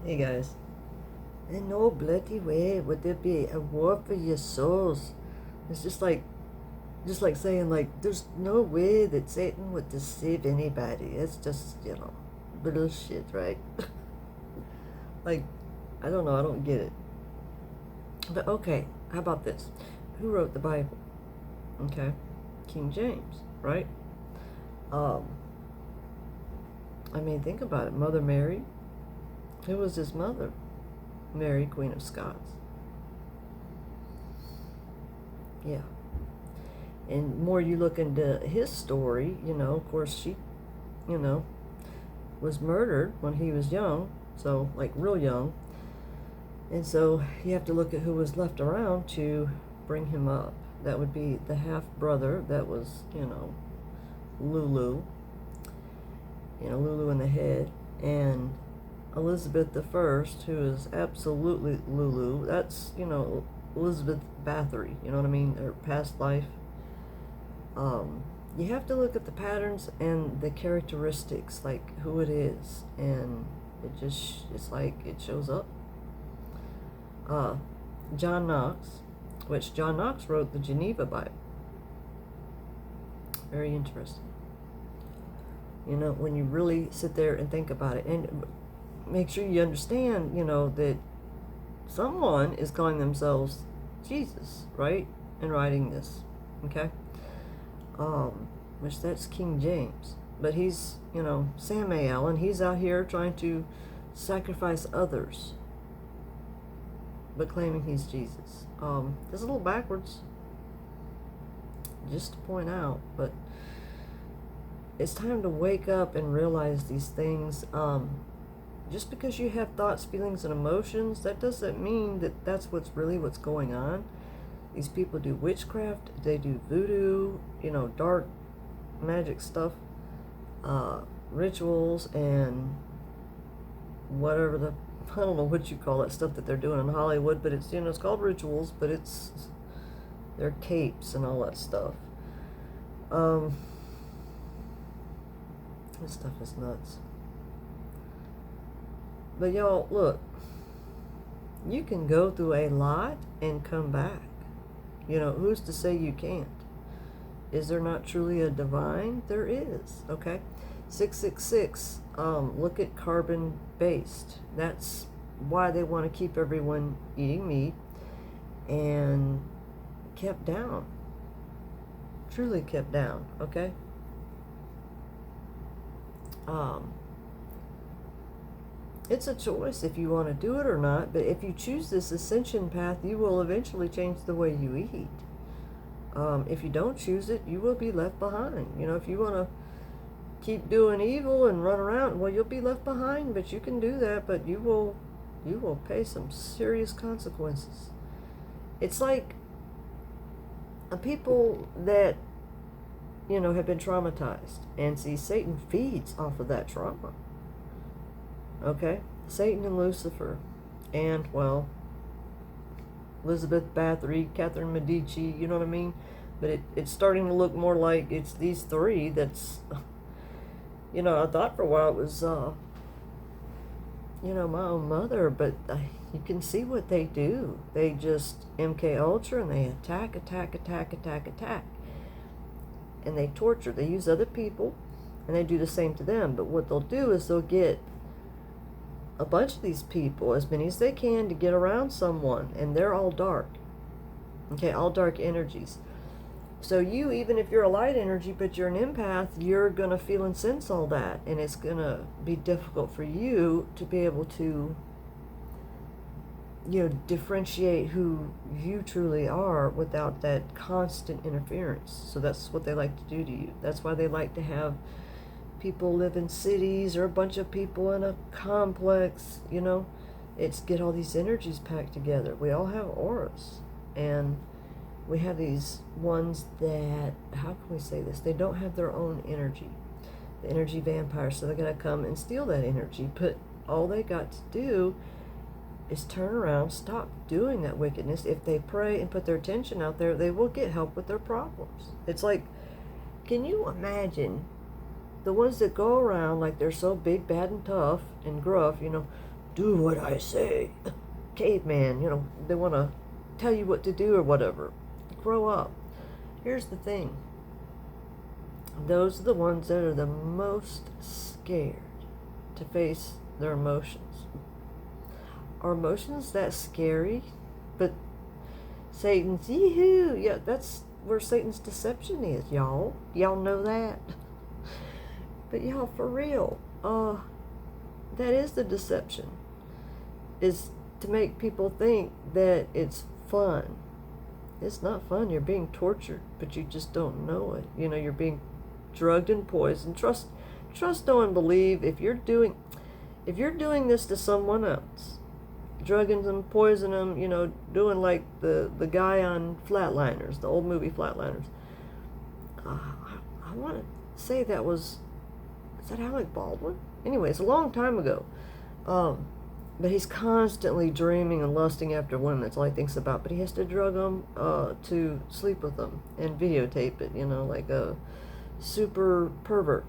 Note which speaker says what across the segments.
Speaker 1: Hey guys. In no bloody way would there be a war for your souls. It's just like saying like there's no way that Satan would deceive anybody. It's just, bullshit, right? Like, I don't know, I don't get it. But okay, how about this? Who wrote the Bible? Okay. King James, right? Um I mean, think about it. Mother Mary. Who was his mother? Mary, Queen of Scots. Yeah. And more you look into his story, of course she, you know, was murdered when he was young, so like real young. And so you have to look at who was left around to bring him up. That would be the half brother that was, Lulu. Lulu in the head. And Elizabeth the First, who is absolutely Lulu. That's, Elizabeth Bathory, you know what I mean? Her past life. You have to look at the patterns and the characteristics, like who it is, and it's like it shows up. John Knox, which John Knox wrote the Geneva Bible. Very interesting. When you really sit there and think about it, and make sure you understand, that someone is calling themselves Jesus, right? And writing this, okay? Which that's King James. But he's, Samael, and he's out here trying to sacrifice others, but claiming he's Jesus. That's a little backwards, just to point out, but it's time to wake up and realize these things. Just because you have thoughts, feelings, and emotions, that doesn't mean that that's what's going on. These people do witchcraft, they do voodoo, dark magic stuff, rituals, and whatever I don't know what you call that stuff that they're doing in Hollywood, but it's, it's called rituals, but they're capes and all that stuff. This stuff is nuts. But y'all, look, you can go through a lot and come back. Who's to say you can't? Is there not truly a divine? There is, okay? 666, look at carbon-based. That's why they want to keep everyone eating meat and kept down. Truly kept down, okay? It's a choice if you want to do it or not, but if you choose this ascension path, you will eventually change the way you eat. If you don't choose it, you will be left behind. If you want to keep doing evil and run around, well, you'll be left behind, but you can do that, but you will pay some serious consequences. It's like people that, have been traumatized, and see, Satan feeds off of that trauma. Okay? Satan and Lucifer, and, well, Elizabeth Bathory, Catherine Medici, you know what I mean? But it's starting to look more like it's these three that's, I thought for a while it was, my own mother, but you can see what they do. They just MK Ultra, and they attack. And they torture. They use other people, and they do the same to them. But what they'll do is they'll get a bunch of these people, as many as they can, to get around someone, and they're all dark. Okay, all dark energies. So you, even if you're a light energy, but you're an empath, you're going to feel and sense all that, and it's going to be difficult for you to be able to, differentiate who you truly are without that constant interference. So that's what they like to do to you. That's why they like to have people live in cities, or a bunch of people in a complex, it's get all these energies packed together. We all have auras, and we have these ones that, how can we say this? They don't have their own energy. The energy vampires, so they're going to come and steal that energy, but all they got to do is turn around, stop doing that wickedness. If they pray and put their attention out there, they will get help with their problems. It's like, can you imagine the ones that go around like they're so big, bad, and tough and gruff, do what I say. Caveman, they want to tell you what to do or whatever. Grow up. Here's the thing. Those are the ones that are the most scared to face their emotions. Are emotions that scary? But Satan's, yee-hoo, yeah, that's where Satan's deception is, y'all. Y'all know that? But y'all, for real, that is the deception. Is to make people think that it's fun. It's not fun. You're being tortured, but you just don't know it. You're being drugged and poisoned. Trust, know, and believe. If you're doing this to someone else, drugging them, poisoning them, doing like the guy on Flatliners, the old movie Flatliners. I want to say is that Alec Baldwin? Anyway, it's a long time ago. But he's constantly dreaming and lusting after women. That's all he thinks about. But he has to drug them to sleep with them and videotape it, like a super pervert.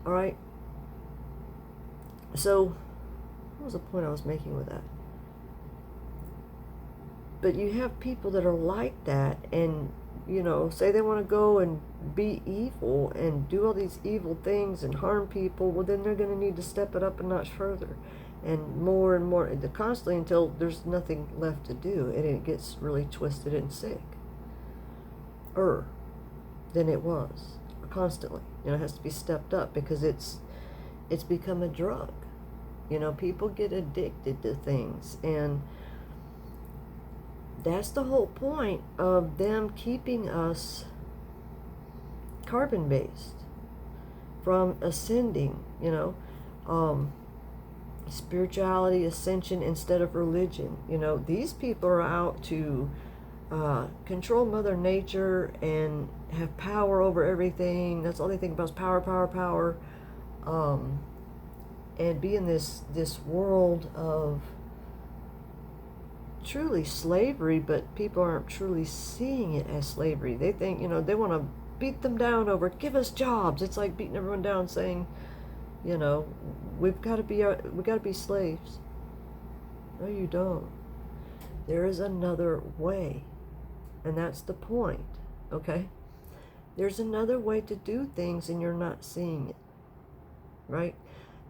Speaker 1: All right? So, what was the point I was making with that? But you have people that are like that and, say they want to go and be evil and do all these evil things and harm people. Well, then they're going to need to step it up a notch further. And more, constantly until there's nothing left to do, and it gets really twisted and sick. Than it was, constantly. It has to be stepped up because it's become a drug. People get addicted to things, and that's the whole point of them keeping us carbon-based from ascending, spirituality, ascension instead of religion. These people are out to control Mother Nature and have power over everything. That's all they think about is power, power, power. And be in this world of truly slavery, but people aren't truly seeing it as slavery. They think, they want to beat them down over, give us jobs. It's like beating everyone down saying, we've got to be slaves. No, you don't. There is another way, and that's the point. Okay? There's another way to do things, and you're not seeing it. Right?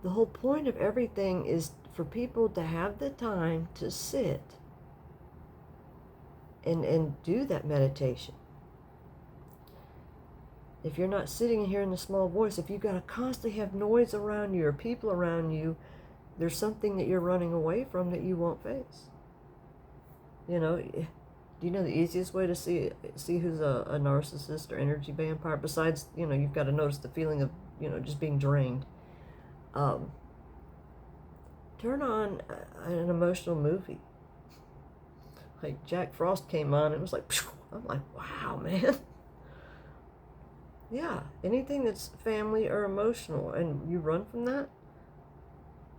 Speaker 1: The whole point of everything is for people to have the time to sit and do that meditation. If you're not sitting and hearing the small voice, if you've got to constantly have noise around you or people around you, there's something that you're running away from that you won't face. Do you know the easiest way to see who's a narcissist or energy vampire? Besides, you've got to notice the feeling of, just being drained. Turn on an emotional movie. Like Jack Frost came on, and it was like, phew. I'm like, wow, man. Yeah, anything that's family or emotional, and you run from that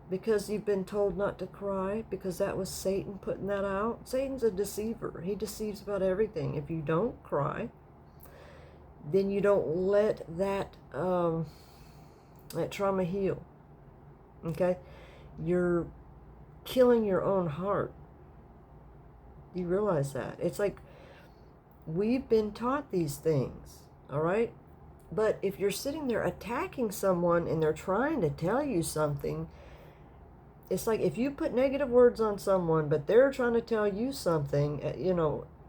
Speaker 1: because you've been told not to cry, because that was Satan putting that out. Satan's a deceiver. He deceives about everything. If you don't cry, then you don't let that trauma heal. Okay? You're killing your own heart. You realize that? It's like we've been taught these things, all right? But if you're sitting there attacking someone and they're trying to tell you something, it's like if you put negative words on someone, but they're trying to tell you something,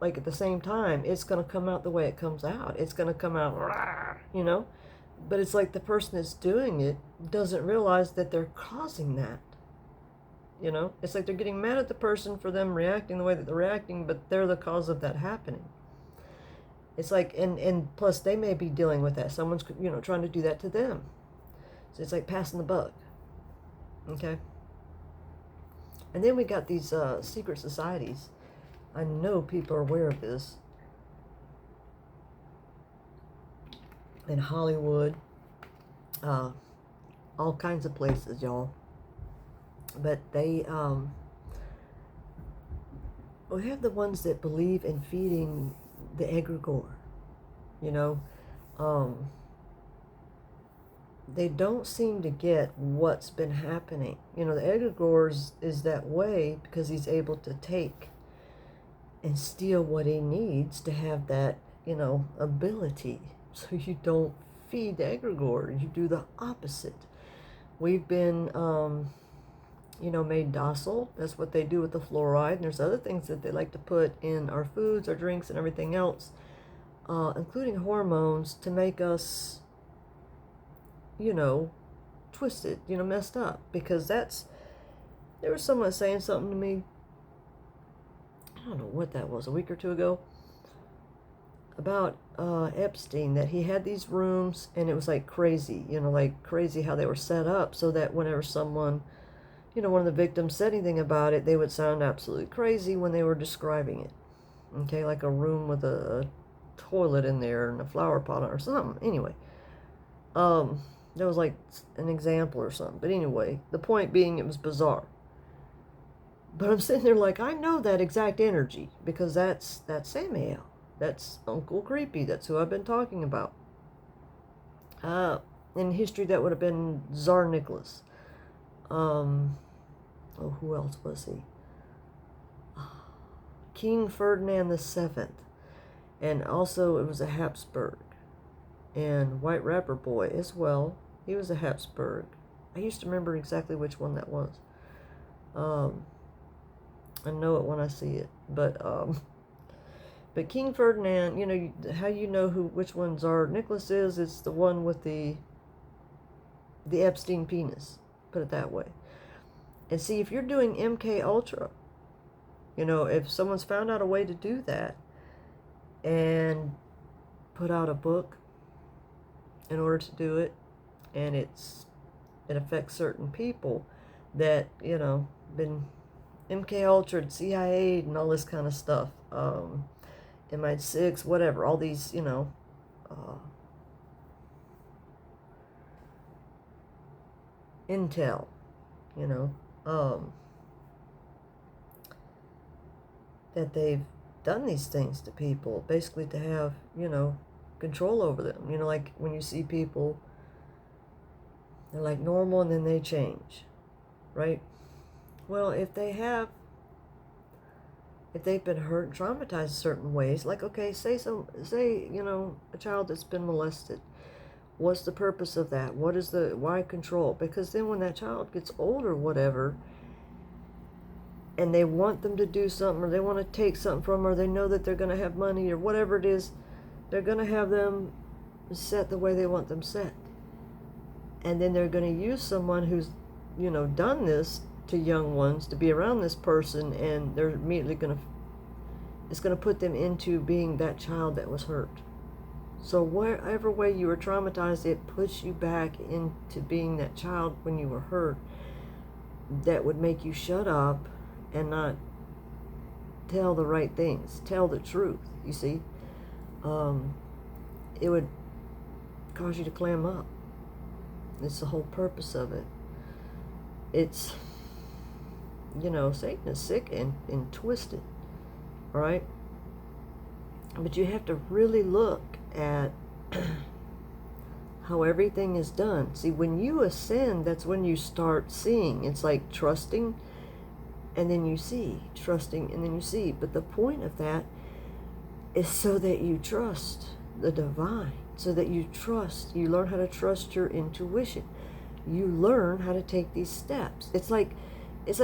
Speaker 1: like at the same time, it's going to come out the way it comes out. It's going to come out, but it's like the person that's doing it doesn't realize that they're causing that. It's like they're getting mad at the person for them reacting the way that they're reacting, but they're the cause of that happening. It's like, and plus they may be dealing with that. Someone's, trying to do that to them. So it's like passing the buck. Okay? And then we got these secret societies. I know people are aware of this. In Hollywood, all kinds of places, y'all. But they, we have the ones that believe in feeding the egregore, they don't seem to get what's been happening. The egregore is that way because he's able to take and steal what he needs to have that, ability. So you don't feed the egregore, you do the opposite. We've been, made docile. That's what they do with the fluoride. And there's other things that they like to put in our foods, our drinks, and everything else, including hormones, to make us, twisted, messed up. Because there was someone saying something to me, I don't know what that was, a week or two ago, about Epstein, that he had these rooms, and it was like crazy, like crazy how they were set up, so that whenever someone, one of the victims said anything about it, they would sound absolutely crazy when they were describing it. Okay, like a room with a toilet in there and a flower pot or something. Anyway, that was like an example or something. But anyway, the point being, it was bizarre. But I'm sitting there like, I know that exact energy, because that's Samael. That's Uncle Creepy. That's who I've been talking about. In history, that would have been Tsar Nicholas. Who else was he? King Ferdinand VII. And also, it was a Habsburg. And White Rapper Boy as well. He was a Habsburg. I used to remember exactly which one that was. I know it when I see it. But King Ferdinand, how you know which one Tsar Nicholas is? It's the one with the Epstein penis. Put it that way. And see, if you're doing MK Ultra, if someone's found out a way to do that and put out a book in order to do it, and it affects certain people that, been MK Ultra, CIA, and all this kind of stuff, MI6, whatever, all these, intel, that they've done these things to people, basically to have, control over them. Like when you see people, they're like normal and then they change, right? Well, if they've been hurt and traumatized certain ways, like, okay, say, a child that's been molested. What's the purpose of that? Why control? Because then when that child gets older, whatever, and they want them to do something, or they want to take something from them, or they know that they're going to have money, or whatever it is, they're going to have them set the way they want them set. And then they're going to use someone who's, done this to young ones to be around this person, and they're immediately it's going to put them into being that child that was hurt. So whatever way you were traumatized, it puts you back into being that child when you were hurt, that would make you shut up and not tell the right things, tell the truth, you see. It would cause you to clam up. It's the whole purpose of it. It's, Satan is sick and twisted, all right? But you have to really look at how everything is done. See, when you ascend, that's when you start seeing. It's like trusting, and then you see. Trusting, and then you see. But the point of that is so that you trust the divine, so that you learn how to trust your intuition. You learn how to take these steps. It's like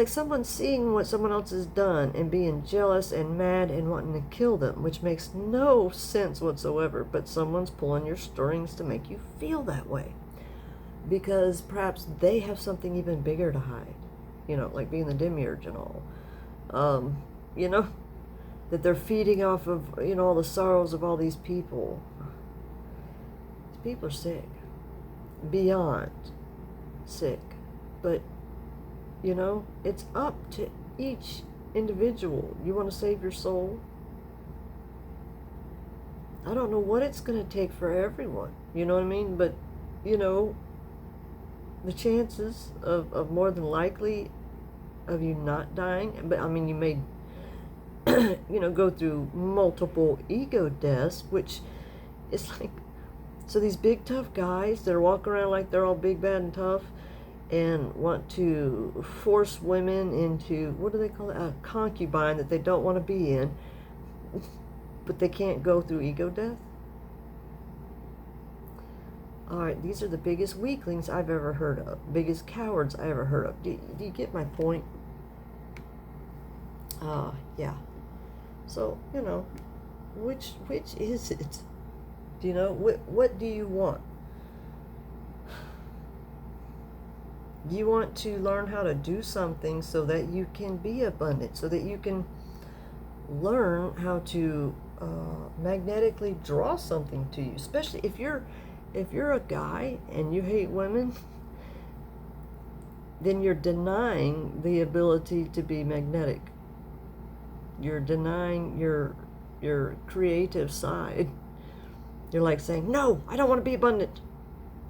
Speaker 1: someone seeing what someone else has done and being jealous and mad and wanting to kill them, which makes no sense whatsoever, but someone's pulling your strings to make you feel that way. Because perhaps they have something even bigger to hide, like being the demiurge and all. That they're feeding off of, all the sorrows of all these people. These people are sick. Beyond sick. But it's up to each individual. You want to save your soul? I don't know what it's going to take for everyone. You know what I mean? But, the chances of more than likely of you not dying, but I mean, you may, go through multiple ego deaths, which is like So these big tough guys that are walking around like they're all big, bad, and tough, and want to force women into, what do they call it, a concubine that they don't want to be in, but they can't go through ego death. All right, these are the biggest weaklings I've ever heard of, biggest cowards I ever heard of. Do you get my point? Yeah. So, which is it? Do you know, what do you want? You want to learn how to do something so that you can be abundant, so that you can learn how to magnetically draw something to you. Especially if you're a guy and you hate women, then you're denying the ability to be magnetic. You're denying your creative side. You're like saying, no, I don't want to be abundant.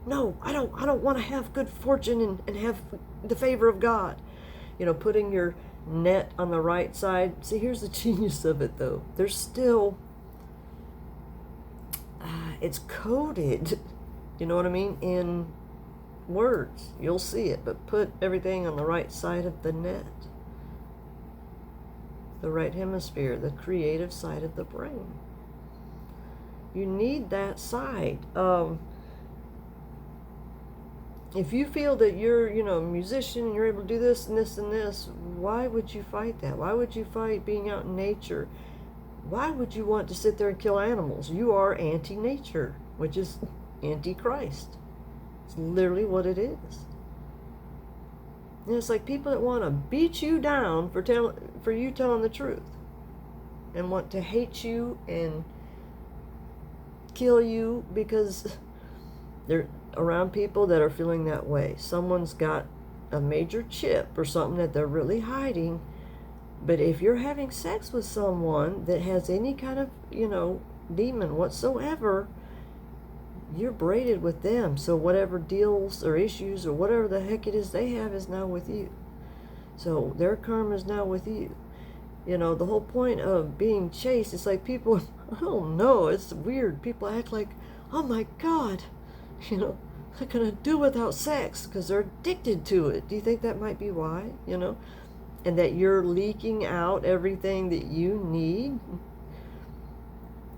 Speaker 1: No, I don't want to have good fortune and have the favor of God. Putting your net on the right side. See, here's the genius of it, though. There's still, it's coded, you know what I mean, in words. You'll see it, but put everything on the right side of the net. The right hemisphere, the creative side of the brain. You need that side. If you feel that you're, a musician and you're able to do this and this and this, why would you fight that? Why would you fight being out in nature? Why would you want to sit there and kill animals? You are anti-nature, which is anti-Christ. It's literally what it is. And it's like people that want to beat you down for you telling the truth, and want to hate you and kill you because they're around people that are feeling that way. Someone's got a major chip or something that they're really hiding. But if you're having sex with someone that has any kind of, demon whatsoever, you're braided with them. So whatever deals or issues or whatever the heck it is they have is now with you. So their karma is now with you. The whole point of being chaste, it's like people, I don't know, it's weird. People act like, oh my God, they're going to do without sex because they're addicted to it. Do you think that might be why, And that you're leaking out everything that you need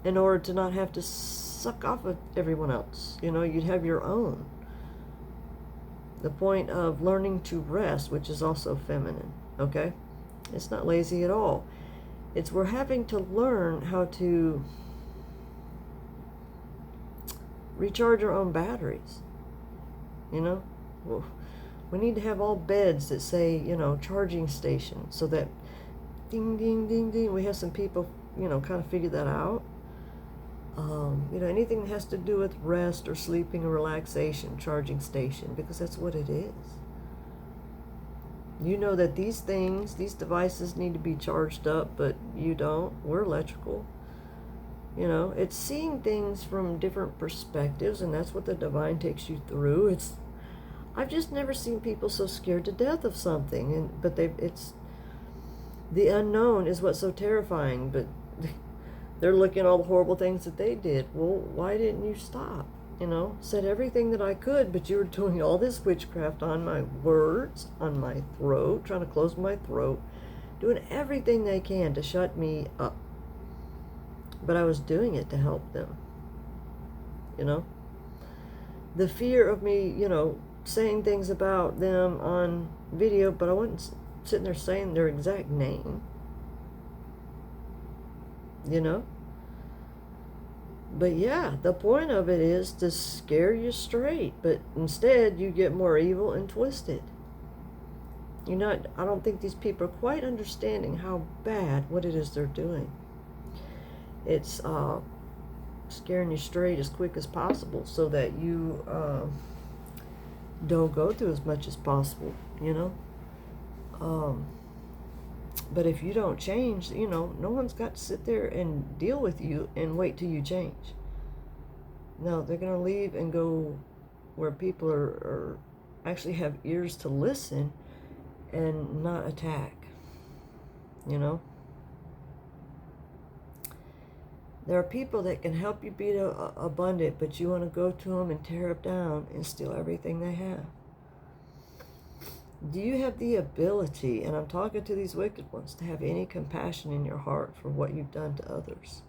Speaker 1: in order to not have to suck off of everyone else. You'd have your own. The point of learning to rest, which is also feminine, okay? It's not lazy at all. It's we're having to learn how to recharge our own batteries. We need to have all beds that say, charging station, so that ding, ding, ding, ding. We have some people, kind of figure that out. Anything that has to do with rest or sleeping or relaxation, charging station, because that's what it is. You know that these devices need to be charged up, but you don't. We're electrical. It's seeing things from different perspectives, and that's what the divine takes you through. I've just never seen people so scared to death of something, but it's the unknown is what's so terrifying. But they're looking at all the horrible things that they did. Well, why didn't you stop? Said everything that I could, but you were doing all this witchcraft on my words, on my throat, trying to close my throat, doing everything they can to shut me up. But I was doing it to help them. The fear of me, saying things about them on video, but I wasn't sitting there saying their exact name. But yeah, the point of it is to scare you straight, but instead you get more evil and twisted. I don't think these people are quite understanding how bad what it is they're doing. It's scaring you straight as quick as possible so that you don't go through as much as possible, But if you don't change, no one's got to sit there and deal with you and wait till you change. No, they're going to leave and go where people are actually have ears to listen and not attack, There are people that can help you be abundant, but you want to go to them and tear them down and steal everything they have. Do you have the ability, and I'm talking to these wicked ones, to have any compassion in your heart for what you've done to others?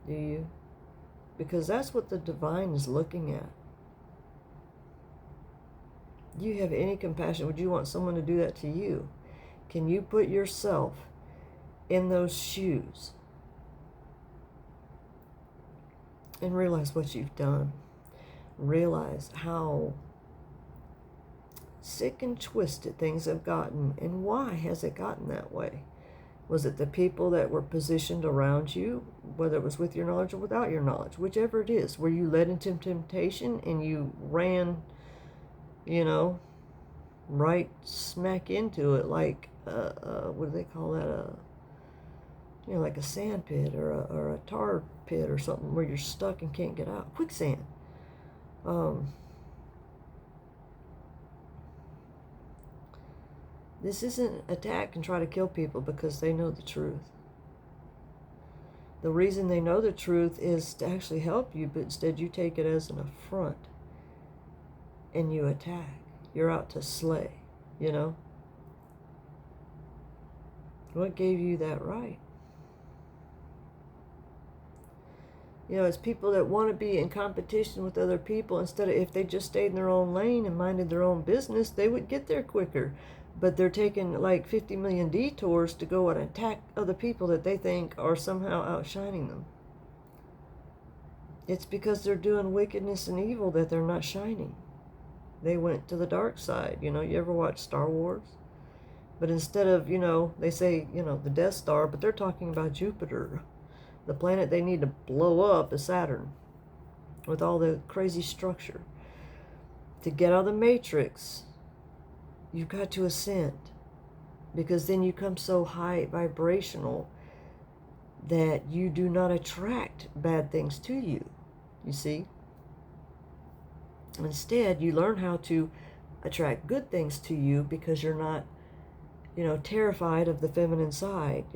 Speaker 1: Do you? Because that's what the divine is looking at. Do you have any compassion? Would you want someone to do that to you? Can you put yourself in those shoes and realize what you've done? Realize how sick and twisted things have gotten, and why has it gotten that way? Was it the people that were positioned around you, whether it was with your knowledge or without your knowledge, whichever it is? Were you led into temptation and you ran, right smack into it, like what do they call that? Like a sand pit or a tar pit or something, where you're stuck and can't get out. Quicksand. This isn't attack and try to kill people because they know the truth. The reason they know the truth is to actually help you, but instead you take it as an affront and you attack. You're out to slay, What gave you that right? It's people that want to be in competition with other people. Instead of, if they just stayed in their own lane and minded their own business, they would get there quicker. But they're taking like 50 million detours to go and attack other people that they think are somehow outshining them. It's because they're doing wickedness and evil that they're not shining. They went to the dark side. You ever watch Star Wars? But instead of, they say, the Death Star, but they're talking about Jupiter. The planet they need to blow up is Saturn, with all the crazy structure. To get out of the matrix, you've got to ascend, because then you come so high vibrational that you do not attract bad things to you, you see? Instead, you learn how to attract good things to you because you're not, terrified of the feminine side.